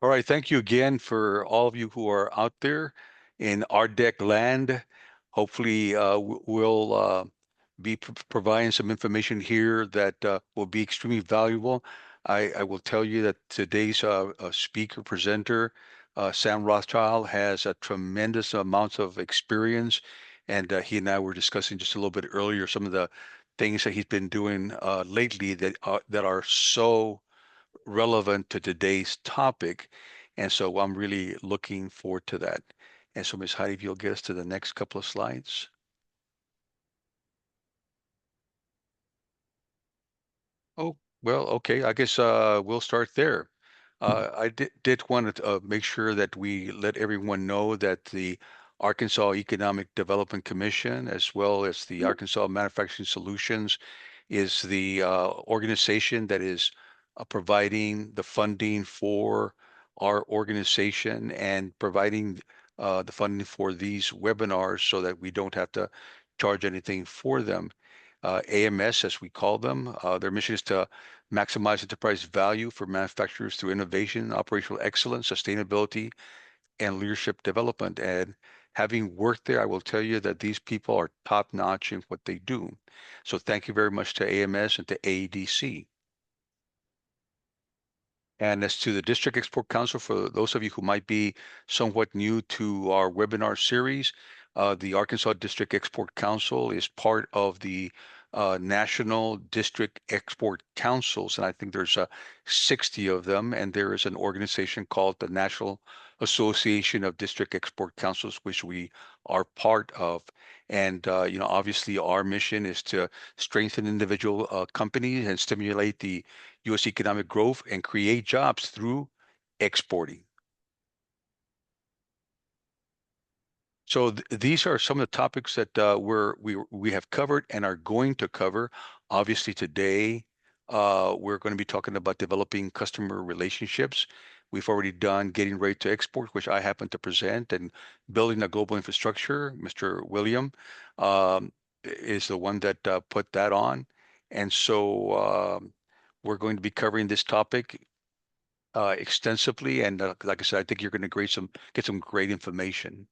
All right, thank you again for all of you who are out there in our deck land. Hopefully, we'll be providing some information here that will be extremely valuable. I will tell you that today's speaker presenter, Sam Rothschild, has a tremendous amount of experience, and he and I were discussing just a little bit earlier some of the things that he's been doing lately that are so relevant to today's topic. And so I'm really looking forward to that. And so, Ms. Heidi, if you'll get us to the next couple of slides. Oh, well, okay. I guess we'll start there. I did want to make sure that we let everyone know that the Arkansas Economic Development Commission, as well as the Arkansas Manufacturing Solutions, is the organization that is providing the funding for our organization and providing the funding for these webinars so that we don't have to charge anything for them. AMS, as we call them, their mission is to maximize enterprise value for manufacturers through innovation, operational excellence, sustainability, and leadership development. And having worked there, I will tell you that these people are top notch in what they do. So thank you very much to AMS and to AEDC. And as to the District Export Council, for those of you who might be somewhat new to our webinar series, the Arkansas District Export Council is part of the National District Export Councils, and I think there's 60 of them, and there is an organization called the National Association of District Export Councils, which we are part of. And obviously, our mission is to strengthen individual companies and stimulate the U.S. economic growth and create jobs through exporting. So these are some of the topics that we have covered and are going to cover. Obviously, today we're going to be talking about developing customer relationships. We've already done getting ready to export, which I happen to present, and building a global infrastructure. Mr. William is the one that put that on, and so we're going to be covering this topic extensively. And like I said, I think you're going to get some great information.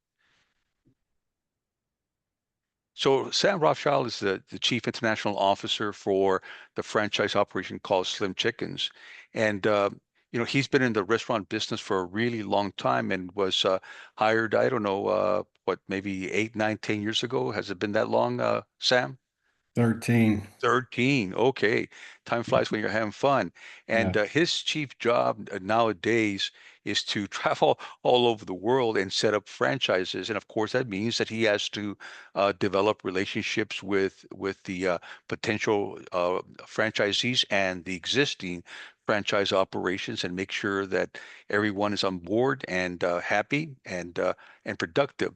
So Sam Rothschild is the chief international officer for the franchise operation called Slim Chickens, and he's been in the restaurant business for a really long time and was hired. I don't know what, maybe 8, 9, 10 years ago. Has it been that long, Sam? 13. 13. Okay. Time flies when you're having fun. And Yeah. his chief job nowadays is to travel all over the world and set up franchises. And of course, that means that he has to develop relationships with the potential franchisees and the existing franchise operations and make sure that everyone is on board and happy and productive.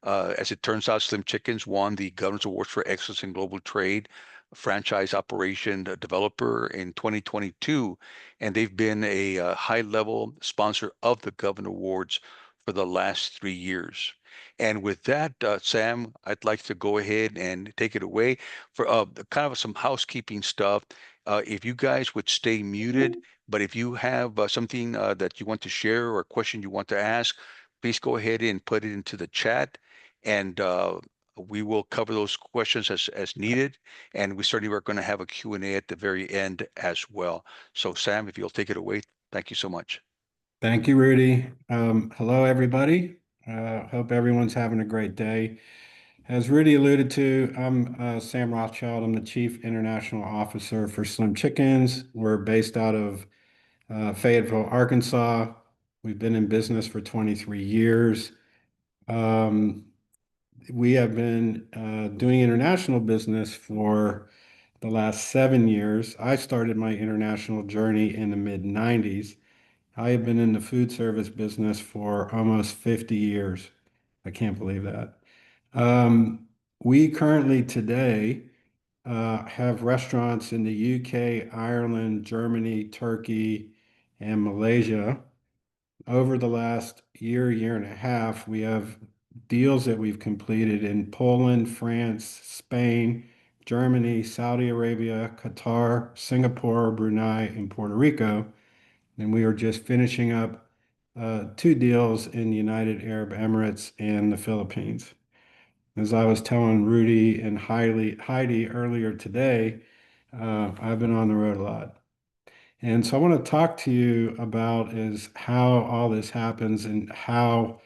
As it turns out, Slim Chickens won the Governor's Award for Excellence in Global Trade franchise operation developer in 2022, and they've been a high-level sponsor of the Governor Awards for the last 3 years. And with that, Sam, I'd like to go ahead and take it away for kind of some housekeeping stuff. If you guys would stay muted, but if you have something that you want to share or a question you want to ask, please go ahead and put it into the chat, and we will cover those questions as needed. And we certainly are going to have a Q&A at the very end as well. So Sam, if you'll take it away, thank you so much. Thank you, Rudy. Hello, everybody. Hope everyone's having a great day. As Rudy alluded to, I'm Sam Rothschild. I'm the Chief International Officer for Slim Chickens. We're based out of Fayetteville, Arkansas. We've been in business for 23 years. Um, we have been doing international business for the last 7 years. I started my international journey in the mid 90s. I have been in the food service business for almost 50 years. I can't believe that. We currently today have restaurants in the UK, Ireland, Germany, Turkey, and Malaysia. Over the last year and a half, we have deals that we've completed in Poland, France, Spain, Germany, Saudi Arabia, Qatar, Singapore, Brunei, and Puerto Rico. And we are just finishing up two deals in the United Arab Emirates and the Philippines. As I was telling Rudy and Heidi earlier today, I've been on the road a lot. And so I want to talk to you about is how all this happens and how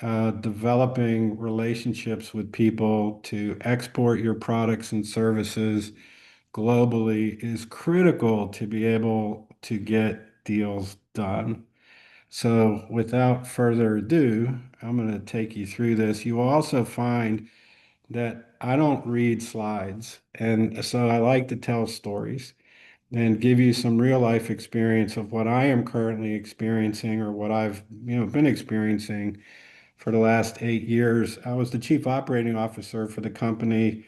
developing relationships with people to export your products and services globally is critical to be able to get deals done. So, without further ado, I'm going to take you through this. You will also find that I don't read slides, and so I like to tell stories and give you some real life experience of what I am currently experiencing or what I've, been experiencing for the last 8 years. I was the chief operating officer for the company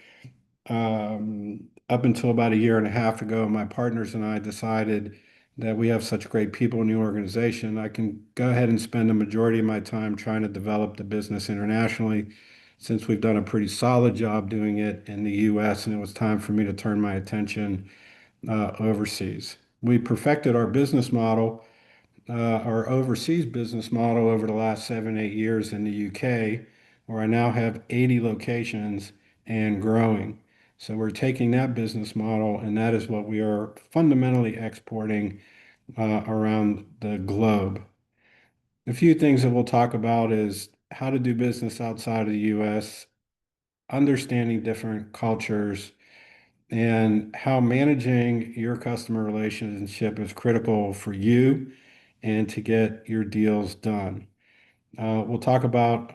up until about a year and a half ago. My partners and I decided that we have such great people in the organization. I can go ahead and spend a majority of my time trying to develop the business internationally since we've done a pretty solid job doing it in the US, and it was time for me to turn my attention overseas. We perfected our business model, our overseas business model over the last 7, 8 years in the UK, where I now have 80 locations and growing. So we're taking that business model, and that is what we are fundamentally exporting around the globe. A few things that we'll talk about is how to do business outside of the US, understanding different cultures, and how managing your customer relationship is critical for you and to get your deals done. We'll talk about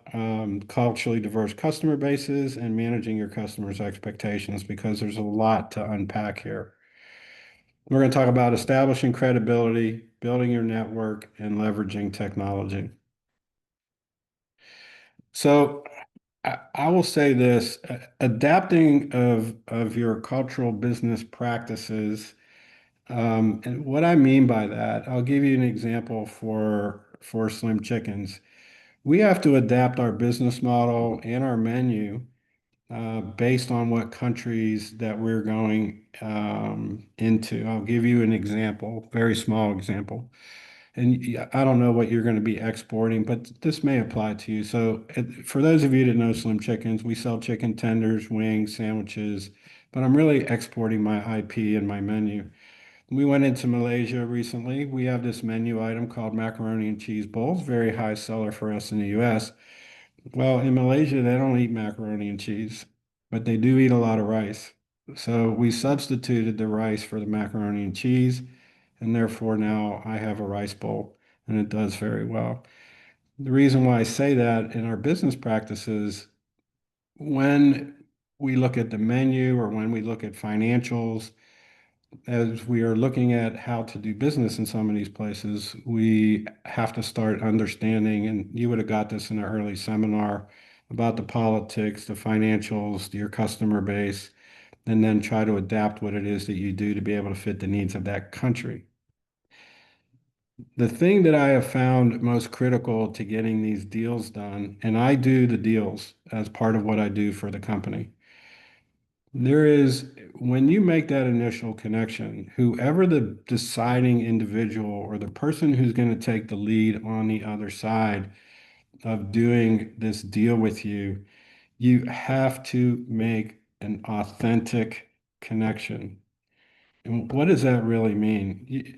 culturally diverse customer bases and managing your customers' expectations because there's a lot to unpack here. We're going to talk about establishing credibility, building your network, and leveraging technology. So I will say this, adapting of your cultural business practices. And what I mean by that, I'll give you an example for Slim Chickens. We have to adapt our business model and our menu based on what countries that we're going into. I'll give you an example, very small example. And I don't know what you're going to be exporting, but this may apply to you. So, for those of you that know Slim Chickens, we sell chicken tenders, wings, sandwiches, but I'm really exporting my IP and my menu. We went into Malaysia recently. We have this menu item called macaroni and cheese bowls, very high seller for us in the US. Well, in Malaysia, they don't eat macaroni and cheese, but they do eat a lot of rice. So we substituted the rice for the macaroni and cheese, and therefore now I have a rice bowl, and it does very well. The reason why I say that in our business practices, when we look at the menu or when we look at financials, as we are looking at how to do business in some of these places, we have to start understanding, and you would have got this in an early seminar about the politics, the financials, your customer base, and then try to adapt what it is that you do to be able to fit the needs of that country. The thing that I have found most critical to getting these deals done, and I do the deals as part of what I do for the company. There is, when you make that initial connection, whoever the deciding individual or the person who's going to take the lead on the other side of doing this deal with you, you have to make an authentic connection. And what does that really mean?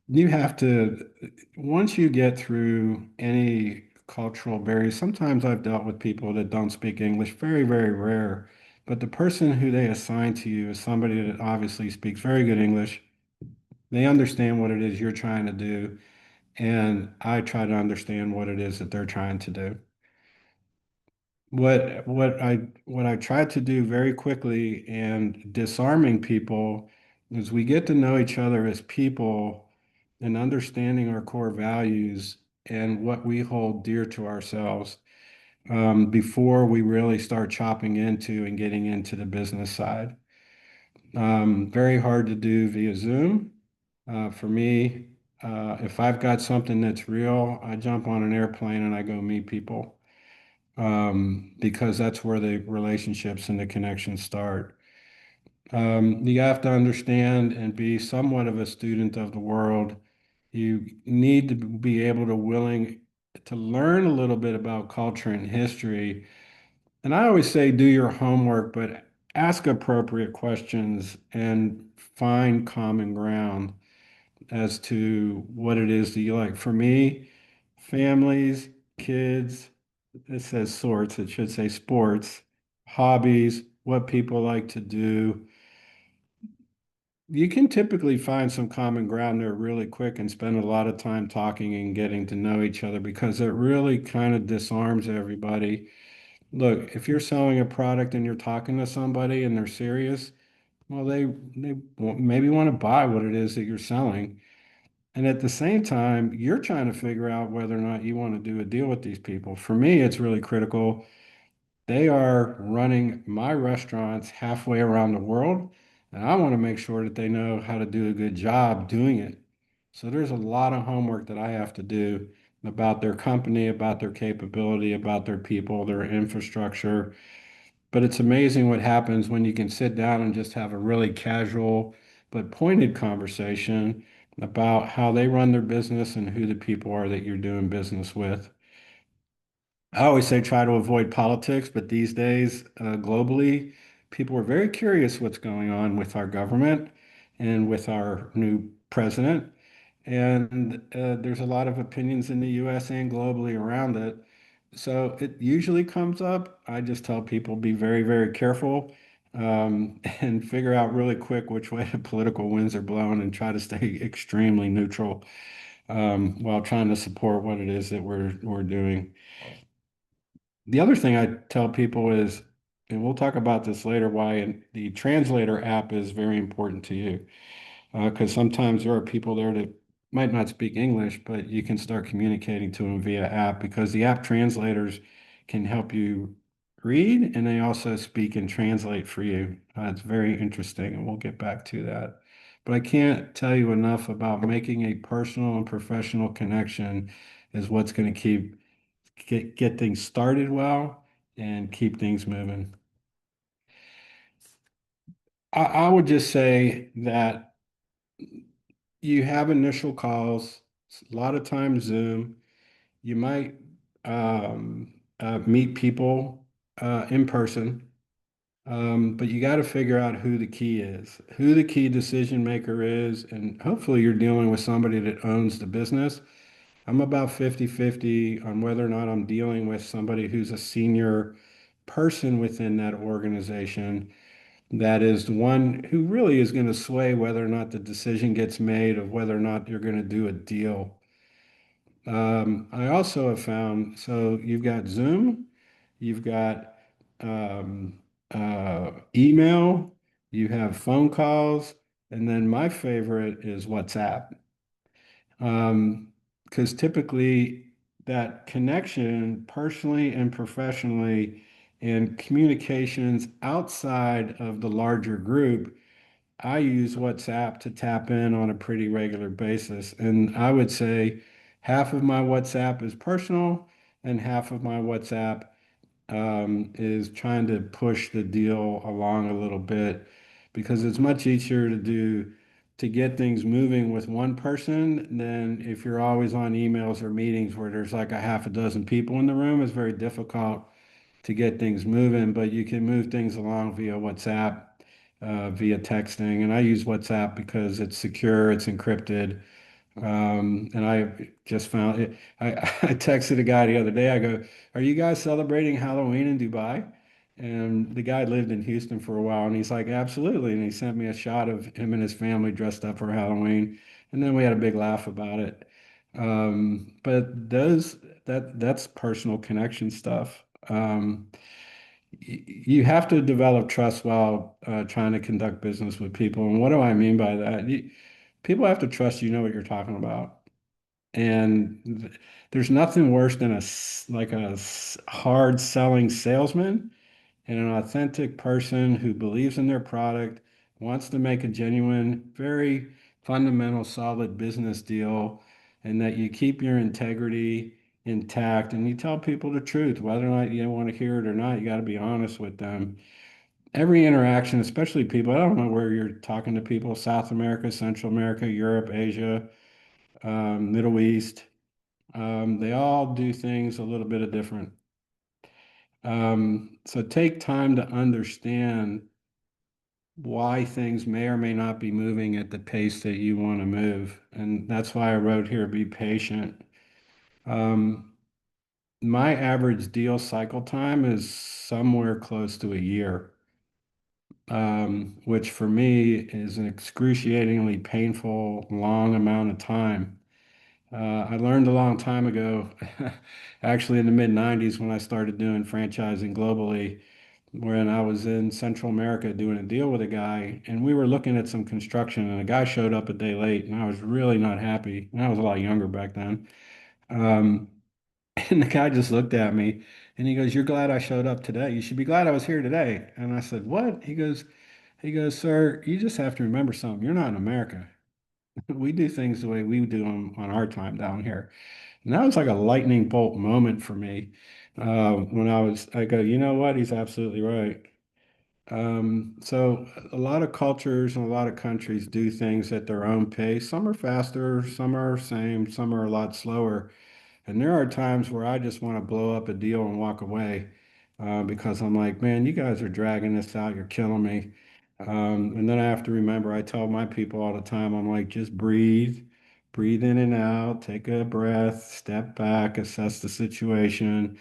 You have to, once you get through any cultural barriers, sometimes I've dealt with people that don't speak English, very, very rare. But the person who they assign to you is somebody that obviously speaks very good English. They understand what it is you're trying to do, and I try to understand what it is that they're trying to do. What I try to do very quickly and disarming people is we get to know each other as people and understanding our core values and what we hold dear to ourselves before we really start chopping into and getting into the business side. Very hard to do via Zoom. For me, if I've got something that's real, I jump on an airplane and I go meet people because that's where the relationships and the connections start. You have to understand and be somewhat of a student of the world You need to be able to willing to learn a little bit about culture and history. And I always say do your homework, but ask appropriate questions and find common ground as to what it is that you like. For me, families, kids, it says sorts, it should say sports, hobbies, what people like to do. You can typically find some common ground there really quick and spend a lot of time talking and getting to know each other because it really kind of disarms everybody. Look, if you're selling a product and you're talking to somebody and they're serious, well, maybe want to buy what it is that you're selling. And at the same time, you're trying to figure out whether or not you want to do a deal with these people. For me, it's really critical. They are running my restaurants halfway around the world, and I want to make sure that they know how to do a good job doing it. So there's a lot of homework that I have to do about their company, about their capability, about their people, their infrastructure. But it's amazing what happens when you can sit down and just have a really casual but pointed conversation about how they run their business and who the people are that you're doing business with. I always say try to avoid politics, but these days, globally, people are very curious what's going on with our government and with our new president. And there's a lot of opinions in the US and globally around it. So it usually comes up. I just tell people be very, very careful and figure out really quick which way the political winds are blowing and try to stay extremely neutral while trying to support what it is that we're doing. The other thing I tell people is, and we'll talk about this later, why the translator app is very important to you. Because sometimes there are people there that might not speak English, but you can start communicating to them via app because the app translators can help you read and they also speak and translate for you. It's very interesting, and we'll get back to that. But I can't tell you enough about making a personal and professional connection is what's going to get things started well and keep things moving. I would just say that you have initial calls, a lot of times Zoom. You might meet people in person, but you got to figure out who the key is, who the key decision maker is, and hopefully you're dealing with somebody that owns the business. I'm about 50-50 on whether or not I'm dealing with somebody who's a senior person within that organization that is the one who really is going to sway whether or not the decision gets made of whether or not you're going to do a deal. I also have found, so you've got Zoom, you've got um, email, you have phone calls, and then my favorite is WhatsApp. Because typically that connection personally and professionally and communications outside of the larger group, I use WhatsApp to tap in on a pretty regular basis. And I would say half of my WhatsApp is personal and half of my WhatsApp is trying to push the deal along a little bit because it's much easier to get things moving with one person than if you're always on emails or meetings where there's like a half a dozen people in the room. It's very difficult to get things moving, but you can move things along via WhatsApp, via texting. And I use WhatsApp because it's secure, it's encrypted. And I just found it. I texted a guy the other day. I go, "Are you guys celebrating Halloween in Dubai?" And the guy lived in Houston for a while, and he's like, "Absolutely." And he sent me a shot of him and his family dressed up for Halloween, and then we had a big laugh about it. But that's personal connection stuff. You have to develop trust while trying to conduct business with people. And what do I mean by that? People have to trust you know what you're talking about. And there's nothing worse than hard selling salesman and an authentic person who believes in their product, wants to make a genuine, very fundamental, solid business deal, and that you keep your integrity intact and you tell people the truth, whether or not you want to hear it or not, you got to be honest with them. Every interaction, especially people, I don't know where you're talking to people, South America, Central America, Europe, Asia, Middle East. They all do things a little bit of different. So take time to understand why things may or may not be moving at the pace that you want to move. And that's why I wrote here, be patient. Um, my average deal cycle time is somewhere close to a year, which for me is an excruciatingly painful, long amount of time. I learned a long time ago, actually in the mid 90s when I started doing franchising globally, when I was in Central America doing a deal with a guy, and we were looking at some construction, and a guy showed up a day late, and I was really not happy. And I was a lot younger back then. Um, and the guy just looked at me and he goes, "You're glad I showed up today. You should be glad I was here today." And I said, "What?" He goes, "Sir, you just have to remember something. You're not in America. We do things the way we do them on our time down here." And that was like a lightning bolt moment for me. When I go, you know what? He's absolutely right. So a lot of cultures and a lot of countries do things at their own pace. Some are faster, some are same, some are a lot slower. And there are times where I just want to blow up a deal and walk away because I'm like, man, you guys are dragging this out. You're killing me. And then I have to remember, I tell my people all the time, I'm like, just breathe, breathe in and out, take a breath, step back, assess the situation.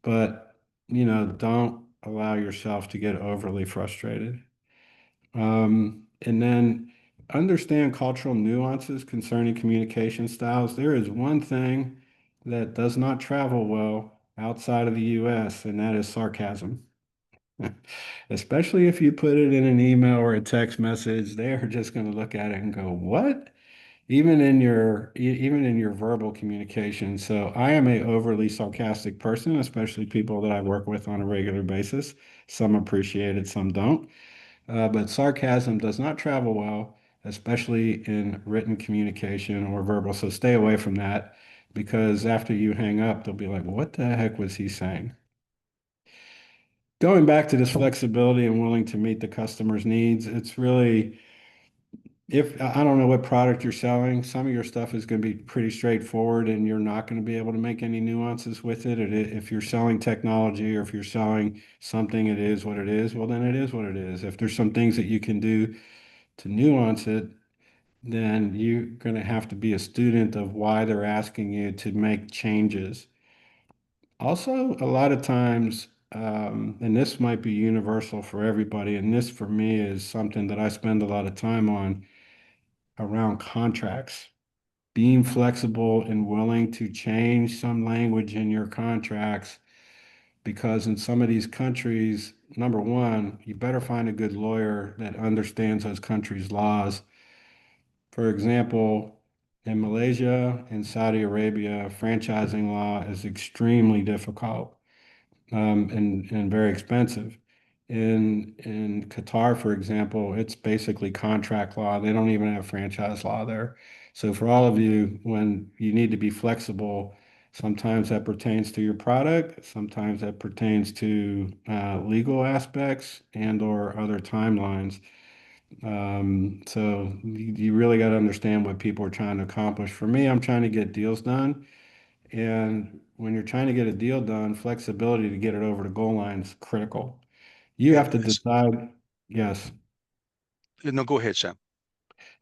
But, don't allow yourself to get overly frustrated. And then understand cultural nuances concerning communication styles. There is one thing that does not travel well outside of the US, and that is sarcasm. Especially if you put it in an email or a text message, they are just going to look at it and go, "What?" Even in your verbal communication. So I am a overly sarcastic person, especially people that I work with on a regular basis. Some appreciate it, some don't. But sarcasm does not travel well, especially in written communication or verbal. So stay away from that because after you hang up, they'll be like, what the heck was he saying? Going back to this flexibility and willing to meet the customer's needs, it's really, if I don't know what product you're selling, some of your stuff is going to be pretty straightforward and you're not going to be able to make any nuances with it. If you're selling technology or if you're selling something, it is what it is. Well, then it is what it is. If there's some things that you can do to nuance it, then you're going to have to be a student of why they're asking you to make changes. Also, a lot of times, and this might be universal for everybody, and this for me is something that I spend a lot of time on around contracts. Being flexible and willing to change some language in your contracts, because in some of these countries, number one, you better find a good lawyer that understands those countries' laws. For example, in Malaysia and Saudi Arabia, franchising law is extremely difficult and very expensive. In Qatar, for example, it's basically contract law. They don't even have franchise law there. So for all of you, when you need to be flexible, sometimes that pertains to your product, sometimes that pertains to legal aspects and or other timelines. So you really got to understand what people are trying to accomplish. For me, I'm trying to get deals done. And when you're trying to get a deal done, flexibility to get it over the goal line is critical. You And have to decide, yes. no, go ahead, Sam.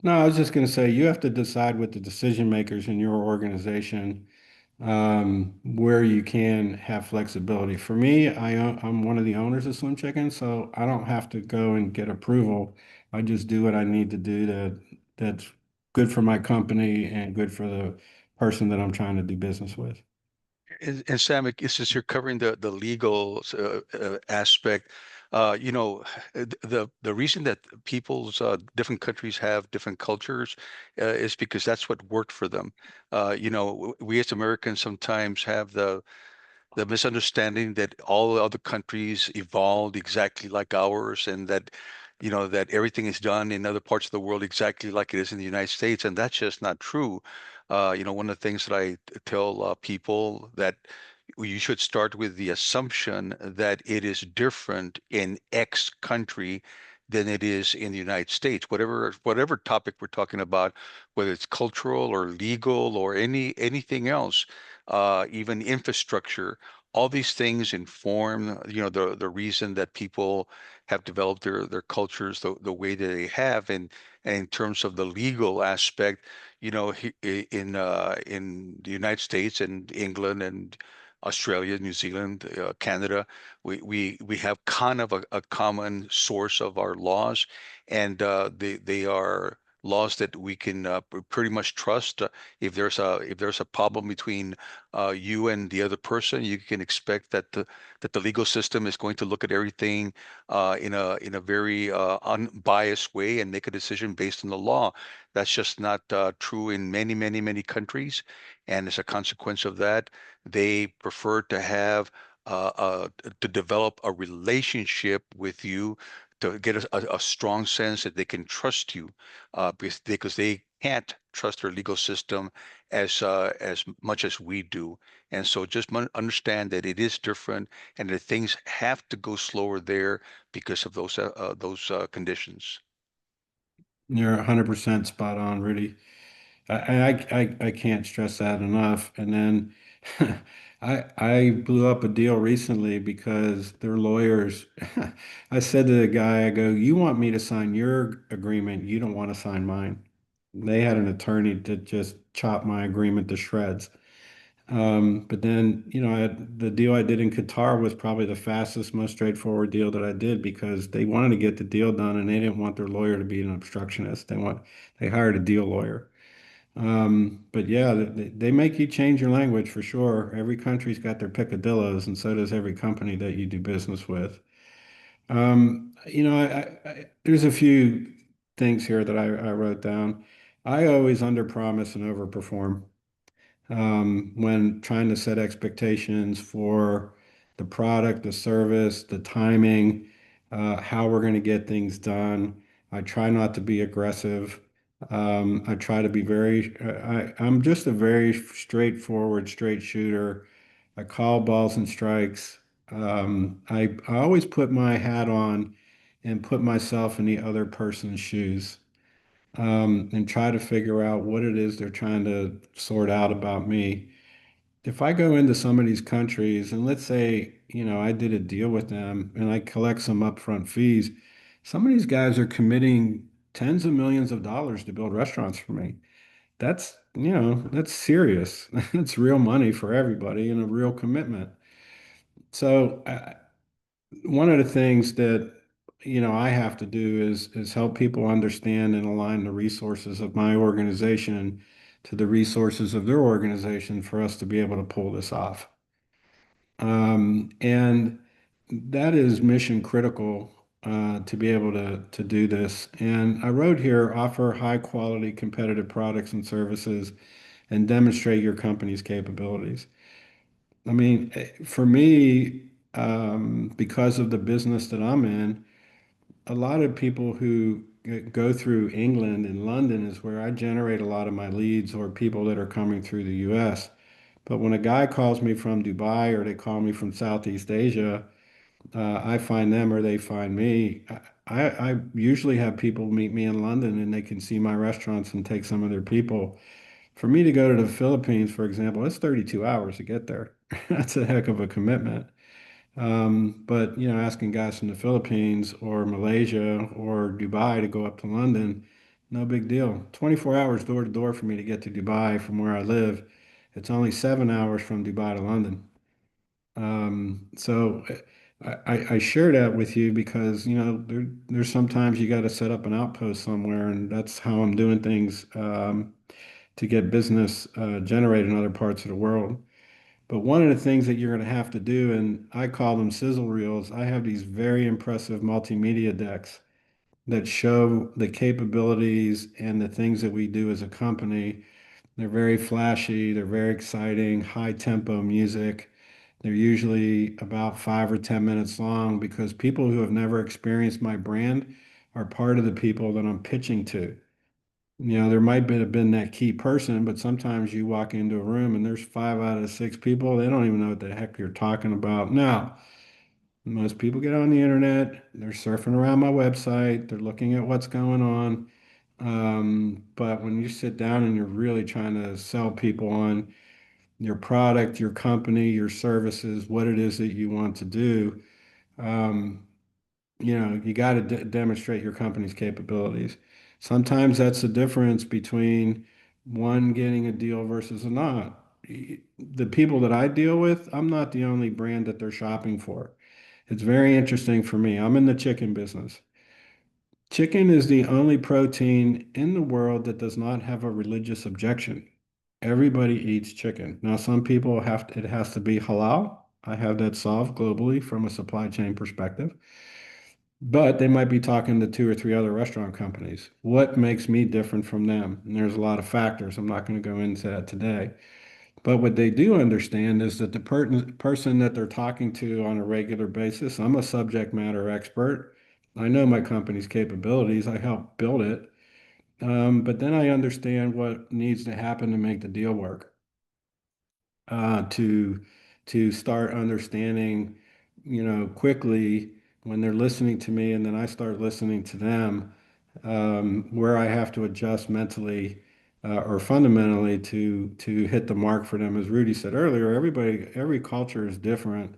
No, I was just going to say you have to decide with the decision makers in your organization where you can have flexibility. For me, I'm one of the owners of Slim Chicken, so I don't have to go and get approval. I just do what I need to do that's good for my company and good for the person that I'm trying to do business with. And Sam, since you're covering the legal aspect, the reason that people's different countries have different cultures is because that's what worked for them. We as Americans sometimes have the misunderstanding that all other countries evolved exactly like ours and that that everything is done in other parts of the world exactly like it is in the United States, and that's just not true. One of the things that I tell people that you should start with the assumption that it is different in X country than it is in the United States. Whatever topic we're talking about, whether it's cultural or legal or anything else, even infrastructure, all these things inform, the reason that people have developed their cultures the way that they have. And in terms of the legal aspect, in the United States and England and Australia, New Zealand, Canada, we have kind of a common source of our laws, and they are laws that we can pretty much trust. If there's a problem between you and the other person, you can expect that the legal system is going to look at everything in a very unbiased way and make a decision based on the law. That's just not true in many, many, many countries, and as a consequence of that, they prefer to have to develop a relationship with you, to get a strong sense that they can trust you, because they can't trust their legal system as much as we do. And so just understand that it is different, and that things have to go slower there because of those conditions. You're 100% spot on, Rudy. I can't stress that enough. And then I blew up a deal recently because their lawyers, I said to the guy, I go, you want me to sign your agreement, you don't want to sign mine. They had an attorney to just chop my agreement to shreds. But then, the deal I did in Qatar was probably the fastest, most straightforward deal that I did because they wanted to get the deal done and they didn't want their lawyer to be an obstructionist. They hired a deal lawyer. But yeah, they make you change your language for sure. Every country's got their picadillos, and so does every company that you do business with. There's a few things here that I wrote down. I always underpromise and overperform when trying to set expectations for the product, the service, the timing, how we're going to get things done. I try not to be aggressive. I try to be I'm just a very straightforward, straight shooter. I call balls and strikes. I always put my hat on and put myself in the other person's shoes, and try to figure out what it is they're trying to sort out about me. If I go into some of these countries and let's say, I did a deal with them and I collect some upfront fees, some of these guys are committing tens of millions of dollars to build restaurants for me. That's serious. That's real money for everybody and a real commitment. So, one of the things that I have to do is help people understand and align the resources of my organization to the resources of their organization for us to be able to pull this off. And that is mission critical to be able to do this. And I wrote here, offer high quality competitive products and services and demonstrate your company's capabilities. I mean, for me, because of the business that I'm in, a lot of people who go through England and London is where I generate a lot of my leads or people that are coming through the US. But when a guy calls me from Dubai or they call me from Southeast Asia, I find them or they find me. I usually have people meet me in London and they can see my restaurants and take some of their people. For me to go to the Philippines, for example, it's 32 hours to get there. That's a heck of a commitment. But asking guys from the Philippines or Malaysia or Dubai to go up to London, no big deal. 24 hours door to door for me to get to Dubai from where I live. It's only 7 hours from Dubai to London. So I share that with you because there's sometimes you got to set up an outpost somewhere, and that's how I'm doing things to get business generated in other parts of the world. But one of the things that you're going to have to do, and I call them sizzle reels, I have these very impressive multimedia decks that show the capabilities and the things that we do as a company. They're very flashy, they're very exciting, high tempo music. They're usually about 5 or 10 minutes long because people who have never experienced my brand are part of the people that I'm pitching to. There might have been that key person, but sometimes you walk into a room and there's 5 out of 6 people, they don't even know what the heck you're talking about. Now, Most people get on the internet, they're surfing around my website, they're looking at what's going on. But when you sit down and you're really trying to sell people on your product, your company, your services, what it is that you want to do, um, you got to demonstrate your company's capabilities. Sometimes that's the difference between one getting a deal versus a not. The people that I deal with, I'm not the only brand that they're shopping for. It's very interesting for me. I'm in the chicken business. Chicken is the only protein in the world that does not have a religious objection. Everybody eats chicken. Now, some people it has to be halal. I have that solved globally from a supply chain perspective. But they might be talking to two or three other restaurant companies. What makes me different from them? And there's a lot of factors. I'm not going to go into that today. But what they do understand is that the person that they're talking to on a regular basis, I'm a subject matter expert. I know my company's capabilities. I helped build it. But then I understand what needs to happen to make the deal work, uh, to to start understanding, quickly when they're listening to me, and then I start listening to them, where I have to adjust mentally or fundamentally to hit the mark for them. As Rudy said earlier, every culture is different.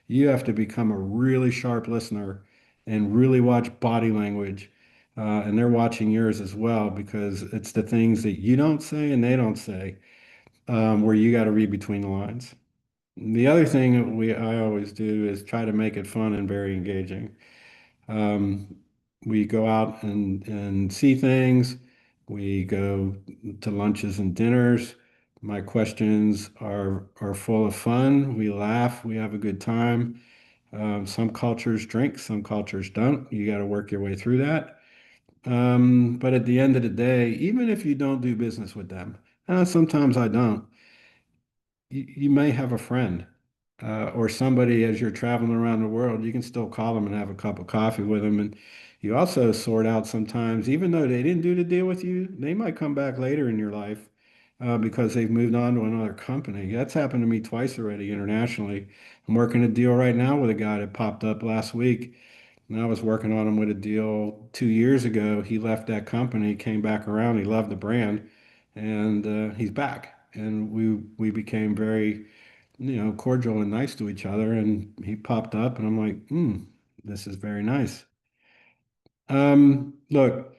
You have to become a really sharp listener and really watch body language. And they're watching yours as well because it's the things that you don't say and they don't say, where you got to read between the lines. The other thing that I always do is try to make it fun and very engaging. Um, we go out and see things. We go to lunches and dinners. My questions are full of fun. We laugh. We have a good time. Some cultures drink, some cultures don't. You got to work your way through that. But at the end of the day, even if you don't do business with them, sometimes I don't, you may have a friend or somebody as you're traveling around the world, you can still call them and have a cup of coffee with them. And you also sort out sometimes, even though they didn't do the deal with you, they might come back later in your life because they've moved on to another company. That's happened to me twice already internationally. I'm working a deal right now with a guy that popped up last week. And I was working on him with a deal 2 years ago. He left that company, came back around. He loved the brand, and he's back. And we became very, cordial and nice to each other. And he popped up, and I'm like, this is very nice. Look,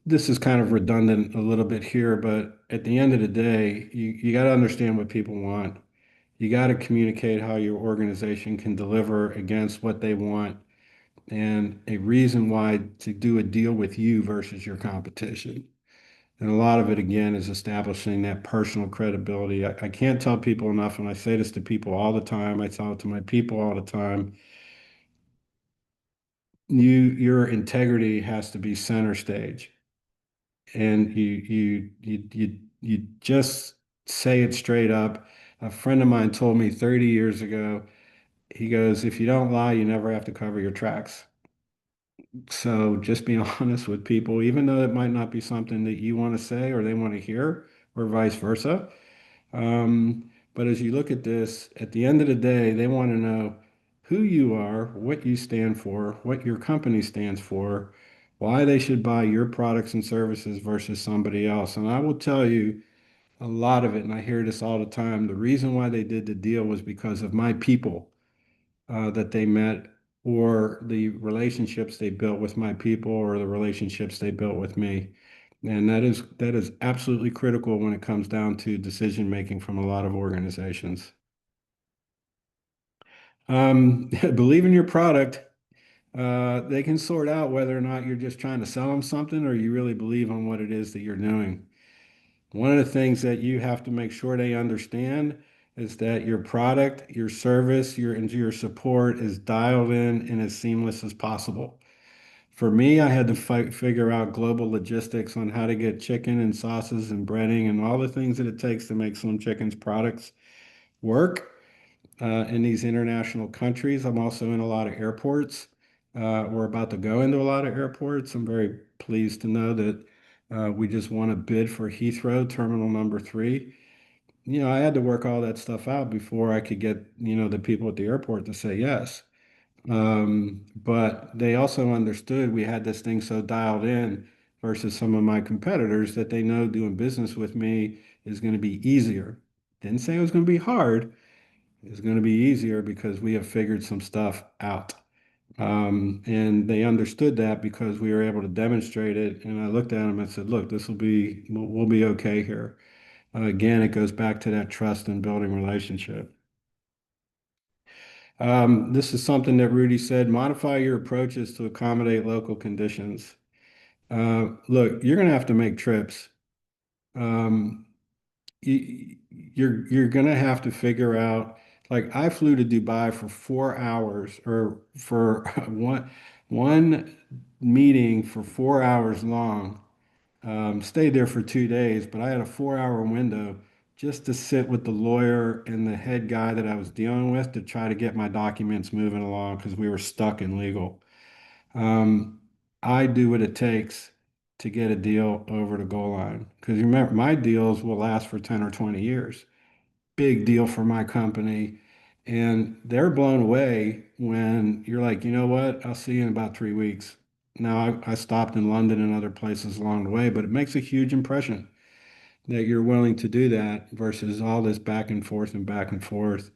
this is kind of redundant a little bit here, but at the end of the day, you got to understand what people want. You got to communicate how your organization can deliver against what they want and a reason why to do a deal with you versus your competition. And a lot of it, again, is establishing that personal credibility. I can't tell people enough, and I say this to people all the time. I tell it to my people all the time. Your integrity has to be center stage, and you just say it straight up. A friend of mine told me 30 years ago, he goes, if you don't lie, you never have to cover your tracks. So just be honest with people, even though it might not be something that you want to say or they want to hear, or vice versa. But as you look at this, at the end of the day, they want to know who you are, what you stand for, what your company stands for, why they should buy your products and services versus somebody else. And I will tell you a lot of it, and I hear this all the time. The reason why they did the deal was because of my people that they met, or the relationships they built with my people, or the relationships they built with me. And that is absolutely critical when it comes down to decision making from a lot of organizations. Believe in your product. They can sort out whether or not you're just trying to sell them something or you really believe in what it is that you're doing. One of the things that you have to make sure they understand is that your product, your service, and your support is dialed in and as seamless as possible. For me, I had to figure out global logistics on how to get chicken and sauces and breading and all the things that it takes to make Slim Chicken's products work in these international countries. I'm also in a lot of airports. We're about to go into a lot of airports. I'm very pleased to know that we just won a bid for Heathrow Terminal number 3. I had to work all that stuff out before I could get, the people at the airport to say yes. But they also understood we had this thing so dialed in versus some of my competitors that they know doing business with me is going to be easier. Didn't say it was going to be hard. It's going to be easier because we have figured some stuff out. And they understood that because we were able to demonstrate it. And I looked at them and said, look, we'll be okay here. Again, it goes back to that trust and building relationship. This is something that Rudy said, modify your approaches to accommodate local conditions. Look, you're going to have to make trips. Um, you're going to have to figure out, like I flew to Dubai for 4 hours or for one meeting for 4 hours long. Stayed there for 2 days, but I had a 4 hour window just to sit with the lawyer and the head guy that I was dealing with to try to get my documents moving along because we were stuck in legal. Um, I do what it takes to get a deal over the goal line because remember, my deals will last for 10 or 20 years. Big deal for my company. And they're blown away when you're like, you know what? I'll see you in about 3 weeks. Now, I stopped in London and other places along the way, but it makes a huge impression that you're willing to do that versus all this back and forth and back and forth.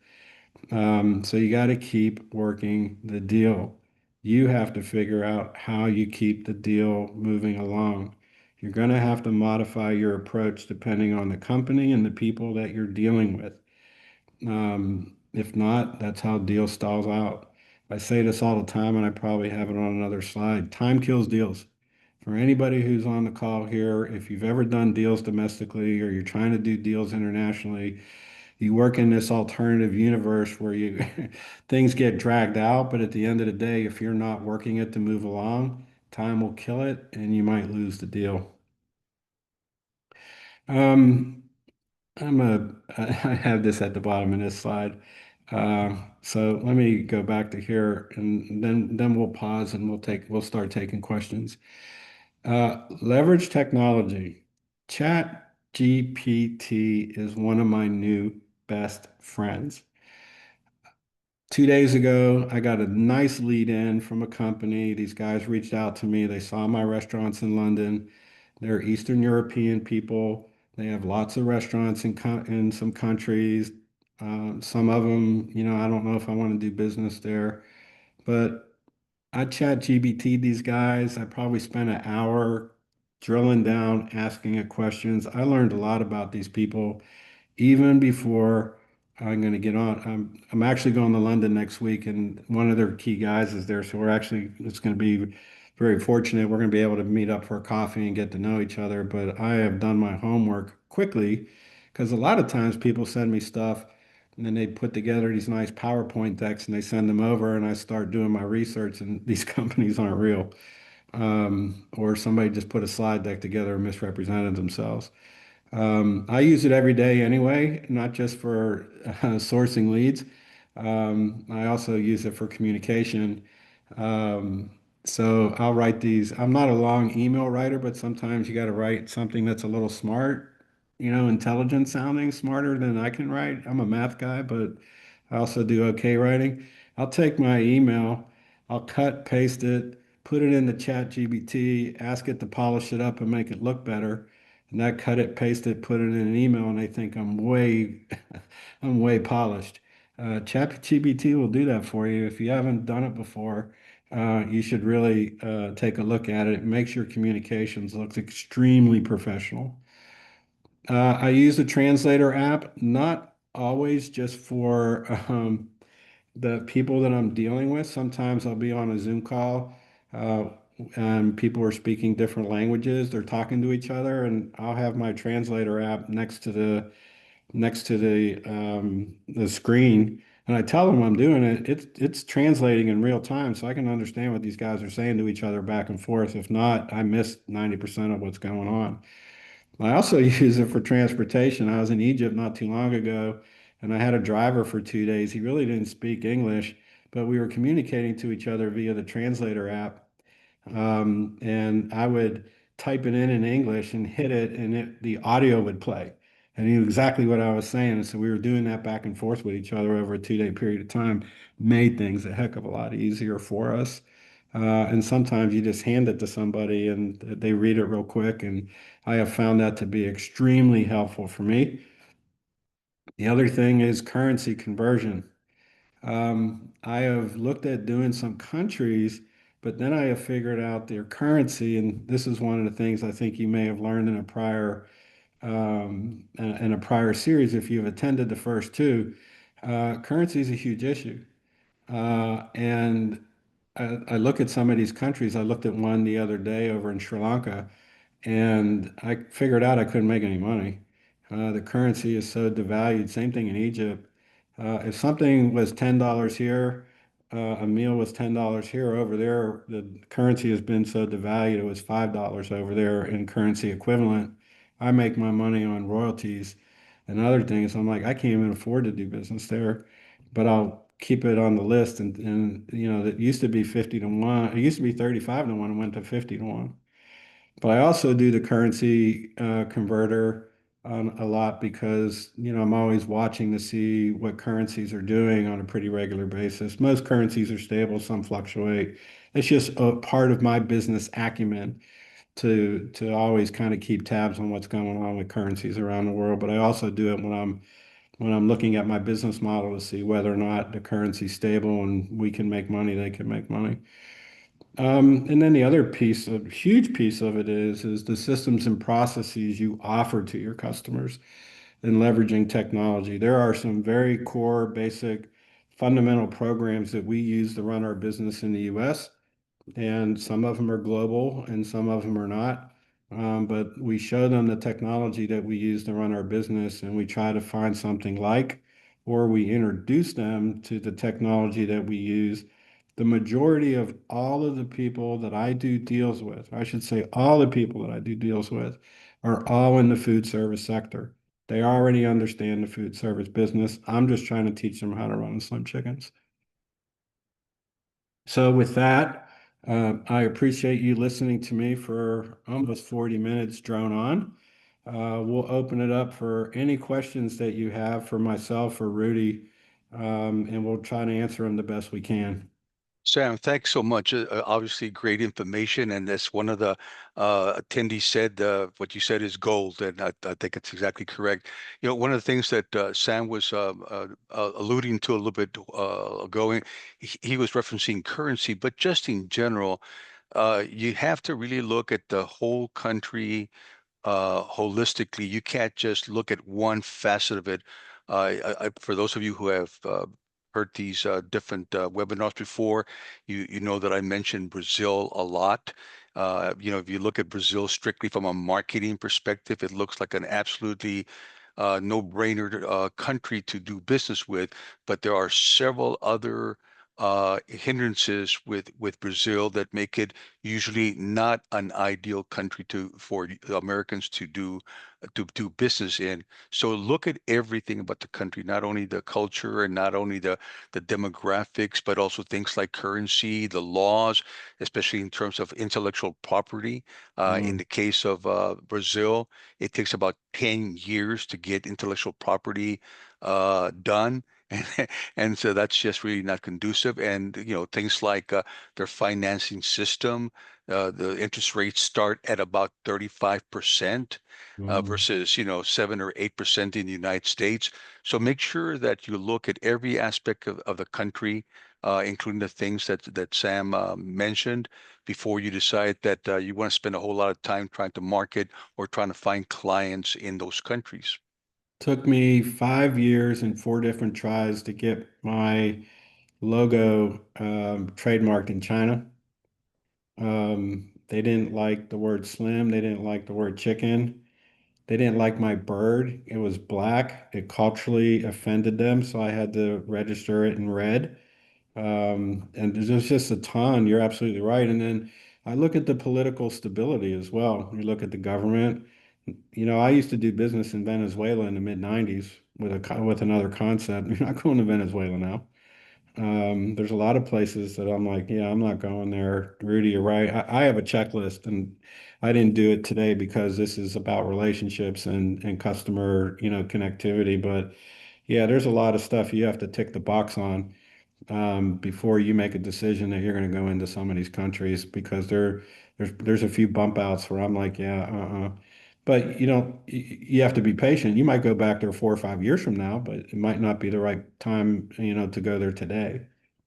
So you got to keep working the deal. You have to figure out how you keep the deal moving along. You're going to have to modify your approach depending on the company and the people that you're dealing with. If not, that's how deal stalls out. I say this all the time, and I probably have it on another slide. Time kills deals. For anybody who's on the call here, if you've ever done deals domestically or you're trying to do deals internationally, you work in this alternative universe where you things get dragged out, but at the end of the day, if you're not working it to move along, time will kill it and you might lose the deal. Um, I have this at the bottom of this slide. So let me go back to here and then we'll pause and we'll start taking questions. Leverage technology. Chat GPT is one of my new best friends. 2 days ago, I got a nice lead in from a company. These guys reached out to me. They saw my restaurants in London. They're Eastern European people. They have lots of restaurants in some countries. Some of them, I don't know if I want to do business there, but I chat GBT these guys. I probably spent an hour drilling down, asking it questions. I learned a lot about these people even before I'm going to get on. I'm actually going to London next week, and one of their key guys is there. So it's going to be very fortunate. We're going to be able to meet up for a coffee and get to know each other. But I have done my homework quickly because a lot of times people send me stuff and then they put together these nice PowerPoint decks and they send them over, and I start doing my research, and these companies aren't real. Or somebody just put a slide deck together and misrepresented themselves. I use it every day anyway, not just for sourcing leads. I also use it for communication. Um, so I'll write these. I'm not a long email writer, but sometimes you got to write something that's a little smart, intelligent sounding, smarter than I can write. I'm a math guy, but I also do okay writing. I'll take my email, I'll cut, paste it, put it in the chat GBT, ask it to polish it up and make it look better. And that cut it, paste it, put it in an email, and they think I'm way polished. ChatGPT will do that for you. If you haven't done it before, you should really take a look at it. It makes your communications look extremely professional. I use the translator app, not always just for the people that I'm dealing with. Sometimes I'll be on a Zoom call uh, and people are speaking different languages. They're talking to each other, and I'll have my translator app next to the screen, and I tell them I'm doing it. It's translating in real time, so I can understand what these guys are saying to each other back and forth. If not, I miss 90% of what's going on. I also use it for transportation. I was in Egypt not too long ago, and I had a driver for 2 days. He really didn't speak English, but we were communicating to each other via the translator app. And I would type it in English and hit it, and the audio would play. And he knew exactly what I was saying. And so we were doing that back and forth with each other over a 2 day period of time, made things a heck of a lot easier for us. And sometimes you just hand it to somebody and they read it real quick. And I have found that to be extremely helpful for me. The other thing is currency conversion. I have looked at doing some countries, but then I have figured out their currency. And this is one of the things I think you may have learned in a prior series if you've attended the first two. Currency is a huge issue. And I look at some of these countries. I looked at one the other day over in Sri Lanka, and I figured out I couldn't make any money. The currency is so devalued. Same thing in Egypt. If something was $10 here, a meal was $10 here. Over there, the currency has been so devalued, it was $5 over there in currency equivalent. I make my money on royalties and other things. I'm like, I can't even afford to do business there, but I'll keep it on the list. And it used to be 50 to 1. It used to be 35 to 1 and went to 50 to 1. But I also do the currency converter a lot because, I'm always watching to see what currencies are doing on a pretty regular basis. Most currencies are stable, some fluctuate. It's just a part of my business acumen to always kind of keep tabs on what's going on with currencies around the world. But I also do it when I'm looking at my business model to see whether or not the currency's stable and we can make money, they can make money. And then the other piece, a huge piece of it is the systems and processes you offer to your customers and leveraging technology. There are some very core, basic, fundamental programs that we use to run our business in the US, and some of them are global and some of them are not. But we show them the technology that we use to run our business, and we try to find something like, or we introduce them to the technology that we use. The majority of all of the people that I do deals with, I should say all the people that I do deals with, are all in the food service sector. They already understand the food service business. I'm just trying to teach them how to run Slim Chickens. So with that, I appreciate you listening to me for almost 40 minutes drone on. We'll open it up for any questions that you have for myself or Rudy, and we'll try to answer them the best we can. Sam, thanks so much. Obviously, great information, and as one of the attendees said, what you said is gold, and I think it's exactly correct. One of the things that Sam was alluding to a little bit ago, he was referencing currency, but just in general, you have to really look at the whole country holistically. You can't just look at one facet of it. For those of you who have heard these different webinars before, you know that I mentioned Brazil a lot. If you look at Brazil strictly from a marketing perspective, it looks like an absolutely no-brainer country to do business with. But there are several other hindrances with Brazil that make it usually not an ideal country for Americans to do business in. So look at everything about the country, not only the culture and not only the demographics, but also things like currency, the laws, especially in terms of intellectual property. In Mm. the case of Brazil, it takes about 10 years to get intellectual property done. And so that's just really not conducive. And things like their financing system, the interest rates start at about 35% Mm. versus 7 or 8% in the United States. So make sure that you look at every aspect of the country, including the things that Sam mentioned, before you decide that you want to spend a whole lot of time trying to market or trying to find clients in those countries. Took me 5 years and four different tries to get my logo trademarked in China. They didn't like the word slim. They didn't like the word chicken. They didn't like my bird. It was black. It culturally offended them, so I had to register it in red. And there's just a ton. You're absolutely right. And then I look at the political stability as well. You look at the government. I used to do business in Venezuela in the mid 90s with another concept. You're not going to Venezuela now. There's a lot of places that I'm like, yeah, I'm not going there. Rudy, you're right. I have a checklist, and I didn't do it today because this is about relationships and customer, connectivity. But yeah, there's a lot of stuff you have to tick the box on before you make a decision that you're going to go into some of these countries because there's a few bump outs where I'm like, yeah, But you have to be patient. You might go back there 4 or 5 years from now, but it might not be the right time, to go there today.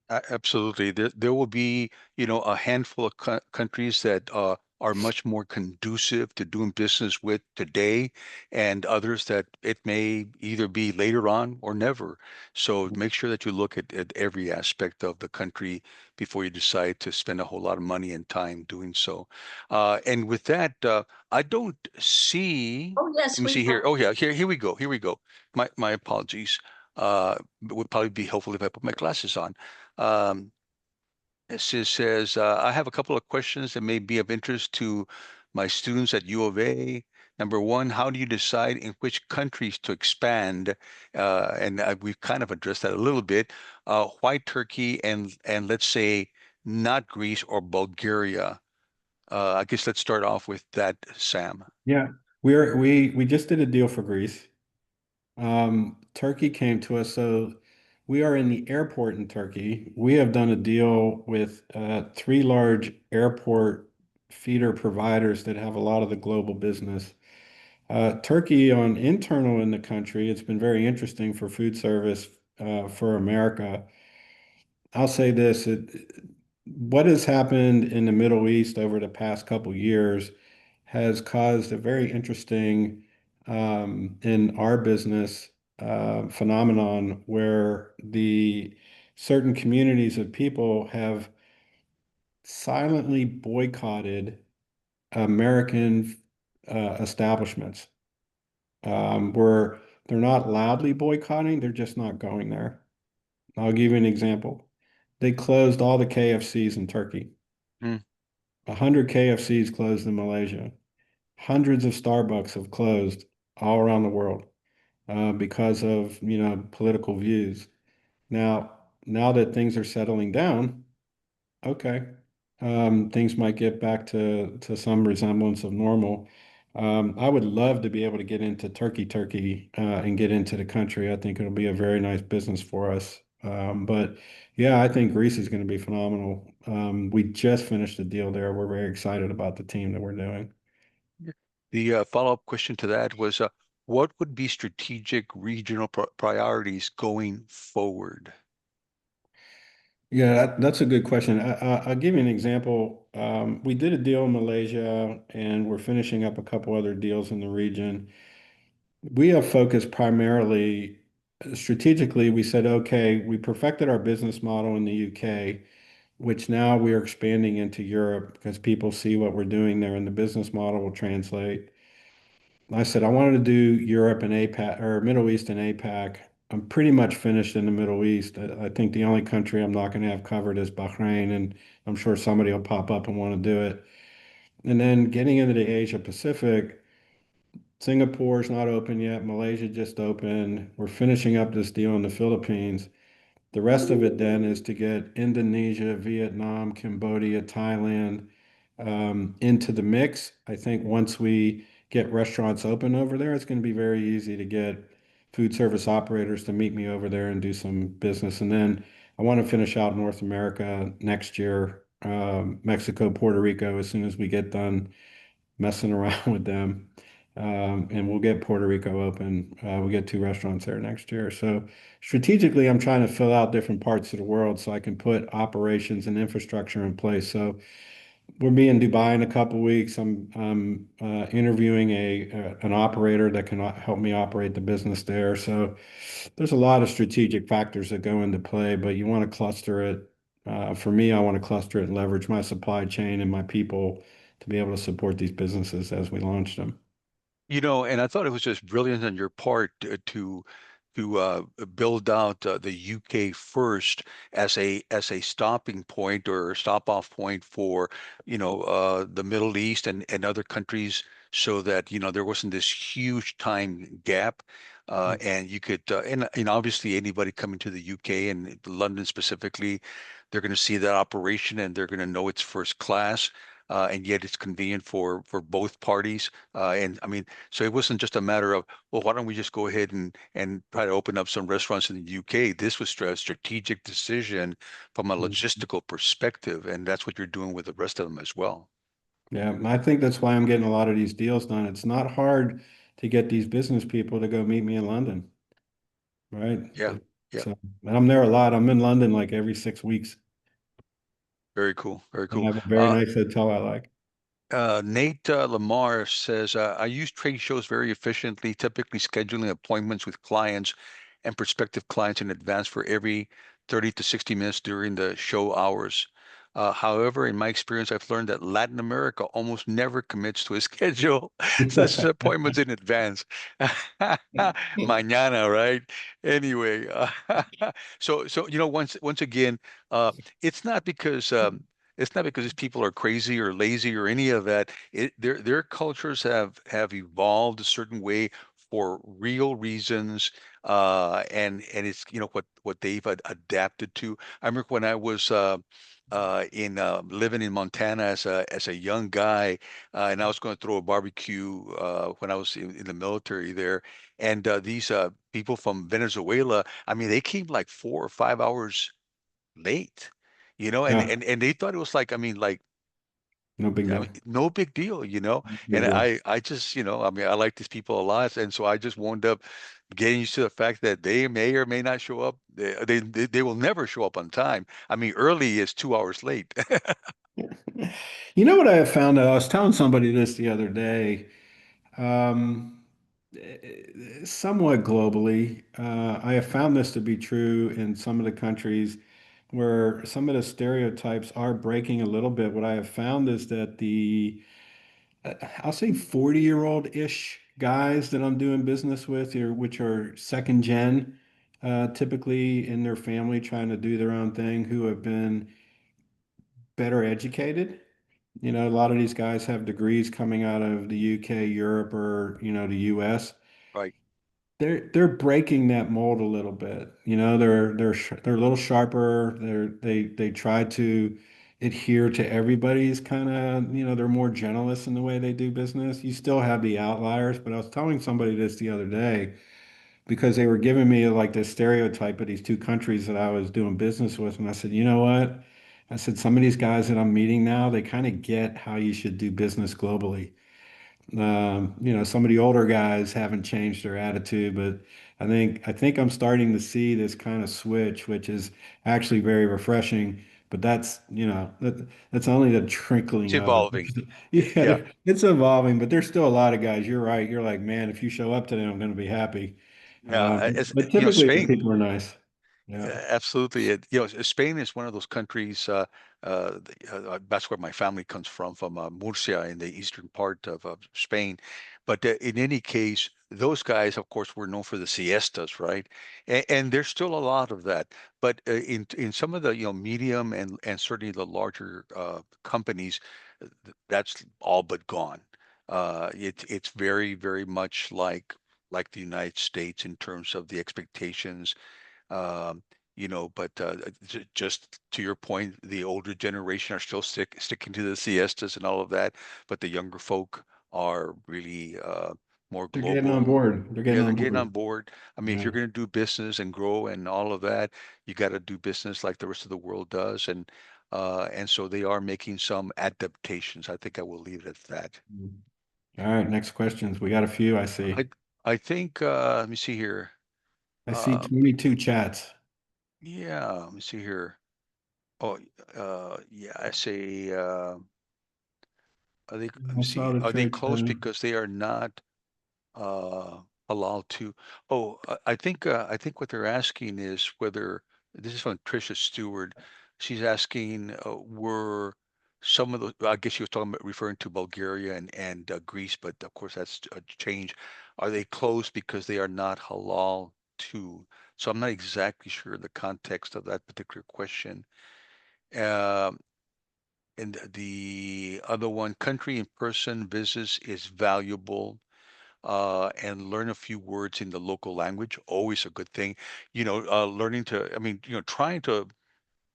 Absolutely. There will be, a handful of countries that are much more conducive to doing business with today, and others that it may either be later on or never. So make sure that you look at every aspect of the country before you decide to spend a whole lot of money and time doing so. And with that, I don't see, Oh, let yes, me we see here. have. Oh yeah, here we go. Here we go. My apologies. It would probably be helpful if I put my glasses on. Um, says, I have a couple of questions that may be of interest to my students at U of A. Number one, how do you decide in which countries to expand? And we've kind of addressed that a little bit. Why Turkey and let's say not Greece or Bulgaria? I guess let's start off with that, Sam. Yeah, we just did a deal for Greece. Turkey came to us, so we are in the airport in Turkey. We have done a deal with three large airport feeder providers that have a lot of the global business. Turkey on internal in the country, it's been very interesting for food service for America. I'll say this, what has happened in the Middle East over the past couple years has caused a very interesting in our business phenomenon where the certain communities of people have silently boycotted American establishments, where they're not loudly boycotting, they're just not going there. I'll give you an example. They closed all the KFCs in Turkey. Hmm. 100 KFCs closed in Malaysia. Hundreds of Starbucks have closed all around the world because of, political views. Now that things are settling down, okay, things might get back to some resemblance of normal. I would love to be able to get into Turkey, and get into the country. I think it'll be a very nice business for us. But yeah, I think Greece is going to be phenomenal. We just finished a deal there. We're very excited about the team that we're doing. The follow-up question to that was, what would be strategic regional priorities going forward? Yeah, that's a good question. I'll give you an example. We did a deal in Malaysia, and we're finishing up a couple other deals in the region. We have focused primarily strategically. We said, okay, we perfected our business model in the UK, which now we are expanding into Europe because people see what we're doing there, and the business model will translate. I said I wanted to do Europe and APAC or Middle East and APAC. I'm pretty much finished in the Middle East. I think the only country I'm not going to have covered is Bahrain, and I'm sure somebody will pop up and want to do it. And then getting into the Asia Pacific, Singapore's not open yet. Malaysia just opened. We're finishing up this deal in the Philippines. The rest of it then is to get Indonesia, Vietnam, Cambodia, Thailand into the mix. I think once we get restaurants open over there, it's going to be very easy to get food service operators to meet me over there and do some business. And then I want to finish out North America next year, Mexico, Puerto Rico, as soon as we get done messing around with them. And we'll get Puerto Rico open. We'll get two restaurants there next year. So strategically, I'm trying to fill out different parts of the world so I can put operations and infrastructure in place. So we'll be in Dubai in a couple weeks. I'm interviewing an operator that can help me operate the business there. So there's a lot of strategic factors that go into play, but you want to cluster it. For me, I want to cluster it and leverage my supply chain and my people to be able to support these businesses as we launch them. And I thought it was just brilliant on your part to build out the UK first as a stopping point or stop off point for the Middle East and other countries, so that there wasn't this huge time gap. And you could, and obviously anybody coming to the UK and London specifically, they're going to see that operation and they're going to know it's first class. And yet it's convenient for both parties. And I mean, so it wasn't just a matter of, well, why don't we just go ahead and try to open up some restaurants in the UK? This was a strategic decision from a Mhm. logistical perspective, and that's what you're doing with the rest of them as well. Yeah, and I think that's why I'm getting a lot of these deals done. It's not hard to get these business people to go meet me in London, right? Yeah, yeah, So, and I'm there a lot. I'm in London like every 6 weeks, very cool, very and I cool. have a very nice hotel I like. Nate Lamar says, I use trade shows very efficiently, typically scheduling appointments with clients and prospective clients in advance for every 30 to 60 minutes during the show hours. However, in my experience, I've learned that Latin America almost never commits to a schedule, such as appointments in advance. Mañana, right? Anyway, so once again, it's not because it's not because these people are crazy or lazy or any of that. Their cultures have evolved a certain way for real reasons, and it's what they've adapted to. I remember when I was in living in Montana as a young guy, and I was going to throw a barbecue when I was in the military there, and these people from Venezuela, I mean, they came like 4 or 5 hours late, and Yeah, and and they thought it was like, I mean, like, no big I mean, deal. no big deal. Big And deal. I just, I mean, I like these people a lot, and so I just wound up getting used to the fact that they may or may not show up. They will never show up on time. I mean, early is 2 hours late. You know what I have found out? I was telling somebody this the other day. Um, Somewhat globally, I have found this to be true in some of the countries where some of the stereotypes are breaking a little bit. What I have found is that I'll say 40-year-old-ish guys that I'm doing business with here, which are second gen, typically in their family trying to do their own thing, who have been better educated. A lot of these guys have degrees coming out of the UK, Europe, or, the US. Right. They're breaking that mold a little bit. They're a little sharper. They try to adhere to everybody's kind of, they're more generalists in the way they do business. You still have the outliers, but I was telling somebody this the other day because they were giving me like this stereotype of these two countries that I was doing business with, and I said, you know what? I said some of these guys that I'm meeting now, they kind of get how you should do business globally. Some of the older guys haven't changed their attitude, but I think I'm starting to see this kind of switch, which is actually very refreshing. But that's only the It's trickling of it. evolving. Yeah, Yeah. it's evolving, but there's still a lot of guys. You're right. You're like, man, if you show up today, I'm going to be happy. Yeah. As But you know, typically the Spain. people are nice. Yeah. Absolutely. Spain is one of those countries. That's where my family comes from Murcia in the eastern part of Spain. But in any case, those guys, of course, were known for the siestas, right? And there's still a lot of that. But in some of the medium and certainly the larger companies, that's all but gone. It's very very much like the United States in terms of the expectations, um, but just to your point, the older generation are still sticking to the siestas and all of that, but the younger folk are really more They're getting on global. board. They're getting Yeah, they're on getting on board. board. I mean, if Yeah. you're going to do business and grow and all of that, you got to do business like the rest of the world does, and so they are making some adaptations. I think I will leave it at that. All right, next questions. We got a few, I see. I I think let me see here. I see Uh, 22 chats. yeah, let me see here. Oh, yeah, I say, let me I see, saw the are they trade. closed because they are not uh, allowed to? Oh, I think what they're asking is whether this is from Tricia Stewart. She's asking, were some of the, I guess she was talking about referring to Bulgaria and Greece, but of course that's a change. Are they closed because they are not halal too? So I'm not exactly sure the context of that particular question. Um, And the other one, country in person visits is valuable. and learn a few words in the local language. Always a good thing. Learning to, I mean, trying to,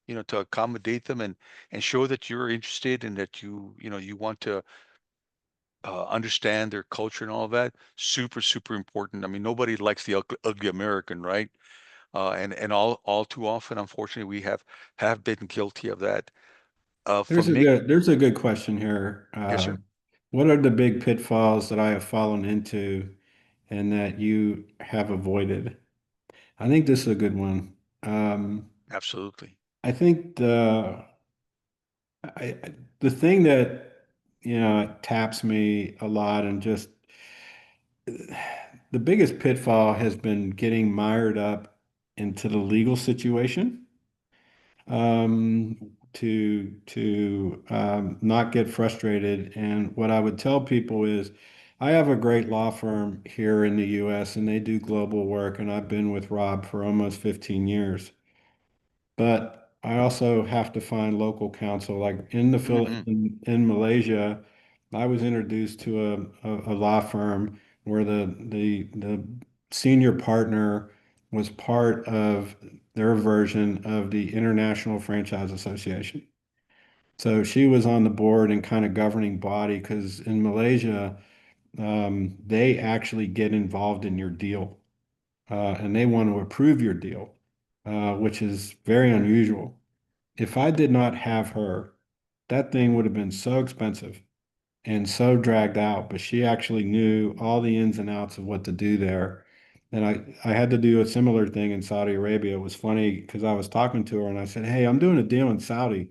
to accommodate them and show that you're interested and that you want to understand their culture and all of that. Super, super important. I mean, nobody likes the ugly American, right? And all too often, unfortunately, we have been guilty of that. For me, There's a good question here. yes, sir. What are the big pitfalls that I have fallen into and that you have avoided? I think this is a good one. Absolutely. I think the thing that taps me a lot and just the biggest pitfall has been getting mired up into the legal situation to not get frustrated. And what I would tell people is, I have a great law firm here in the U.S. and they do global work, and I've been with Rob for almost 15 years. But I also have to find local counsel. Like Hmm. in Malaysia, I was introduced to a law firm where the senior partner was part of their version of the International Franchise Association. So she was on the board and kind of governing body because in Malaysia, they actually get involved in your deal and they want to approve your deal, which is very unusual. If I did not have her, that thing would have been so expensive and so dragged out, but she actually knew all the ins and outs of what to do there. And I had to do a similar thing in Saudi Arabia. It was funny because I was talking to her and I said, "Hey, I'm doing a deal in Saudi."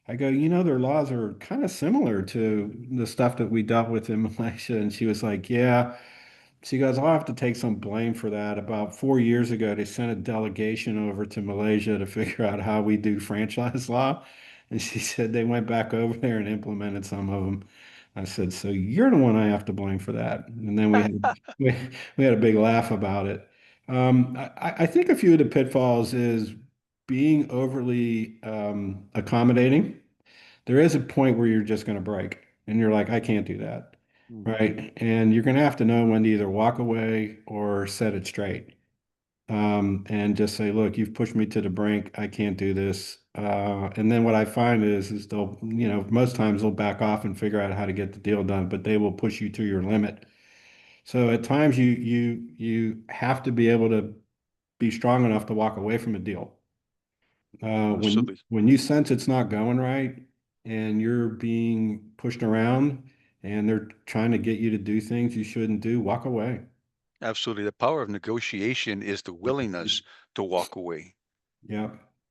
I go, their laws are kind of similar to the stuff that we dealt with in Malaysia. And she was like, "Yeah." She goes, I'll have to take some blame for that. About 4 years ago, they sent a delegation over to Malaysia to figure out how we do franchise law. And she said they went back over there and implemented some of them. I said, so you're the one I have to blame for that. And then we had a big laugh about it. I think a few of the pitfalls is being overly accommodating. There is a point where you're just going to break and you're like, I can't do that. Right. And you're going to have to know when to either walk away or set it straight. And just say, look, you've pushed me to the brink. I can't do this. And then what I find is they'll, most times they'll back off and figure out how to get the deal done, but they will push you to your limit. So at times you have to be able to be strong enough to walk away from a deal. When Absolutely. when you sense it's not going right and you're being pushed around and they're trying to get you to do things you shouldn't do, walk away. Absolutely. The power of negotiation is the willingness to walk away. Yeah.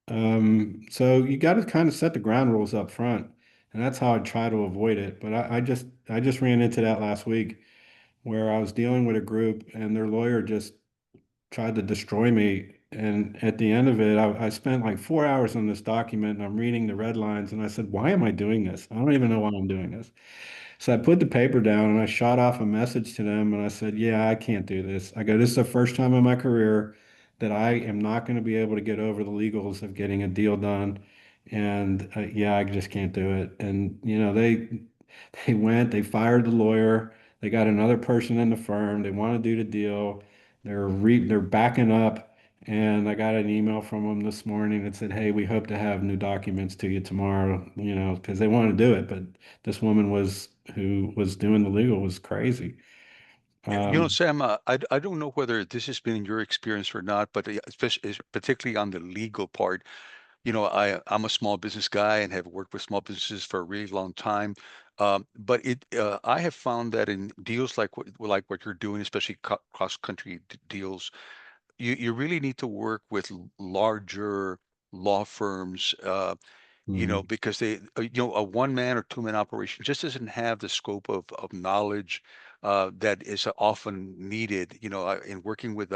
So you got to kind of set the ground rules up front, and that's how I try to avoid it. But I just ran into that last week where I was dealing with a group and their lawyer just tried to destroy me. And at the end of it, I spent like 4 hours on this document and I'm reading the red lines. And I said, why am I doing this? I don't even know why I'm doing this. So I put the paper down and I shot off a message to them and I said, yeah, I can't do this. I go, this is the first time in my career that I am not going to be able to get over the legals of getting a deal done. And yeah, I just can't do it. And they fired the lawyer. They got another person in the firm. They want to do the deal. They're backing up. And I got an email from them this morning that said, "Hey, we hope to have new documents to you tomorrow." Because they want to do it, but this woman who was doing the legal was crazy. Um, Sam, I don't know whether this has been your experience or not, but especially, particularly on the legal part, I'm a small business guy and have worked with small businesses for a really long time. But I have found that in deals like what you're doing, especially cross-country deals, you really need to work with larger law firms. mhm, Because a one man or two man operation just doesn't have the scope of knowledge that is often needed, in working with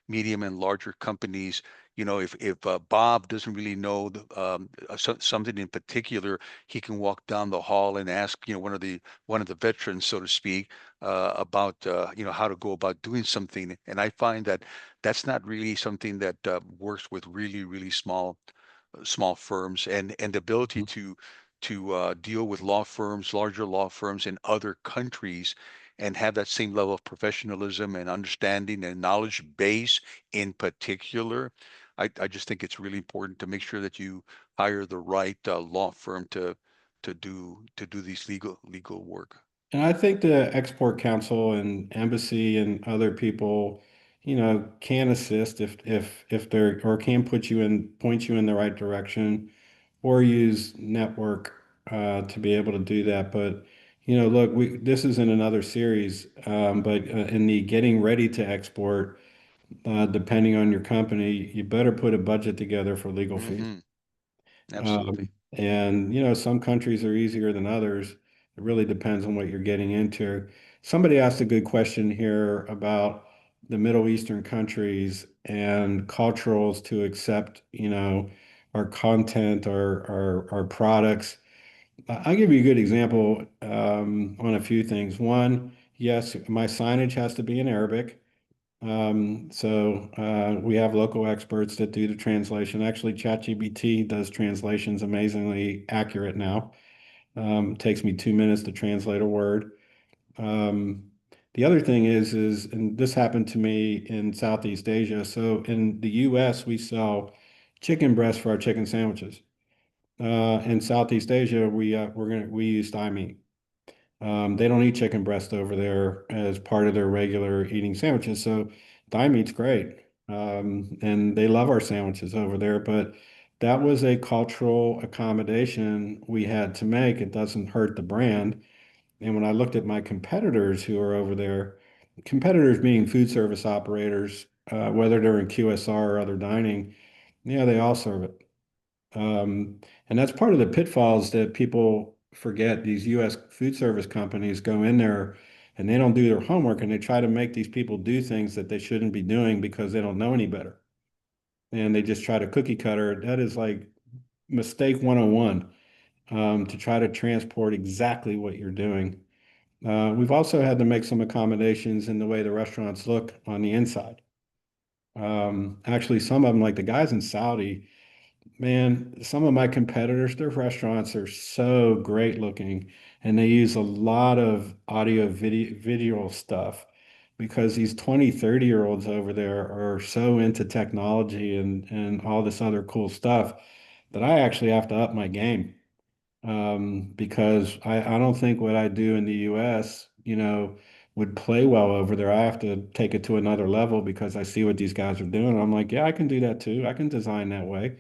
medium and larger companies. If Bob doesn't really know something in particular, he can walk down the hall and ask, one of the veterans, so to speak, about, how to go about doing something. And I find that that's not really something that works with really, really small firms, and the ability to deal with law firms, larger law firms in other countries. and have that same level of professionalism and understanding and knowledge base in particular. I just think it's really important to make sure that you hire the right law firm to do these legal work. And I think the Export Council and embassy and other people, can assist if they're or can point you in the right direction, or use network to be able to do that. But look, we this is in another series, but in the getting ready to export, depending on your company, you better put a budget together for legal fees. Hmm. Absolutely. And some countries are easier than others. It really depends on what you're getting into. Somebody asked a good question here about the Middle Eastern countries and culturals to accept, our content, our products. I'll give you a good example on a few things. One, yes, my signage has to be in Arabic. So we have local experts that do the translation. Actually, ChatGPT does translations amazingly accurate now. It takes me 2 minutes to translate a word. Um, the other thing and this happened to me in Southeast Asia. So in the US, we sell chicken breast for our chicken sandwiches. In Southeast Asia, we use thigh meat. They don't eat chicken breast over there as part of their regular eating sandwiches. So thigh meat's great. And they love our sandwiches over there. But that was a cultural accommodation we had to make. It doesn't hurt the brand. And when I looked at my competitors who are over there, competitors being food service operators, whether they're in QSR or other dining, yeah, they all serve it. And that's part of the pitfalls that people forget. These U.S. food service companies go in there and they don't do their homework and they try to make these people do things that they shouldn't be doing because they don't know any better. And they just try to cookie cutter. That is like mistake 101, to try to transport exactly what you're doing. We've also had to make some accommodations in the way the restaurants look on the inside. Actually, some of them, like the guys in Saudi, man, some of my competitors, their restaurants are so great looking, and they use a lot of audio video stuff because these 20, 30-year-olds over there are so into technology and all this other cool stuff that I actually have to up my game. Because I don't think what I do in the US, would play well over there. I have to take it to another level because I see what these guys are doing. I'm like, yeah, I can do that too. I can design that way.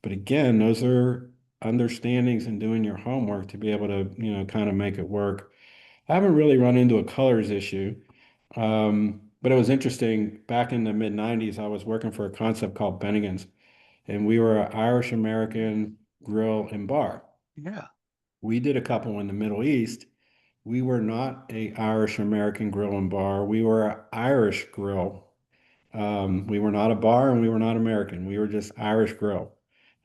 But again, those are understandings and doing your homework to be able to, kind of make it work. I haven't really run into a colors issue. But it was interesting. Back in the mid 90s, I was working for a concept called Bennigan's, and we were an Irish American grill and bar. Yeah. We did a couple in the Middle East. We were not a Irish American grill and bar. We were an Irish grill. We were not a bar and we were not American. We were just Irish grill.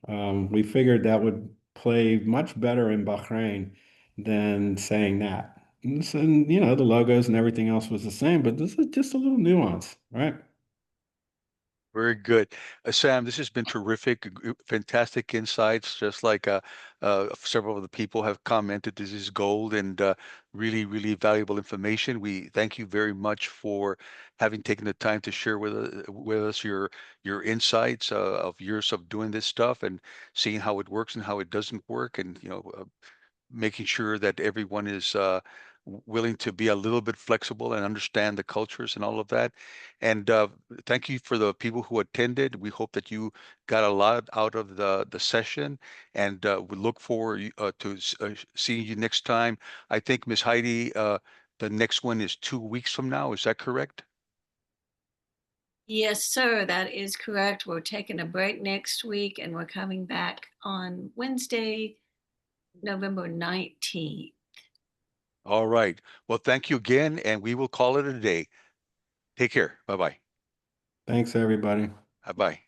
We figured that would play much better in Bahrain than saying that. And the logos and everything else was the same, but this is just a little nuance, right? Very good. Sam, this has been terrific, fantastic insights. Just like several of the people have commented, this is gold and really, really valuable information. We thank you very much for having taken the time to share with us your insights of years of doing this stuff and seeing how it works and how it doesn't work, and making sure that everyone is willing to be a little bit flexible and understand the cultures and all of that. And thank you for the people who attended. We hope that you got a lot out of the session, and we look forward to seeing you next time. I think, Miss Heidi, the next one is 2 weeks from now. Is that correct? Yes, sir, that is correct. We're taking a break next week and we're coming back on Wednesday, November 19th. All right. Well, thank you again, and we will call it a day. Take care. Bye bye. Thanks, everybody. Bye bye.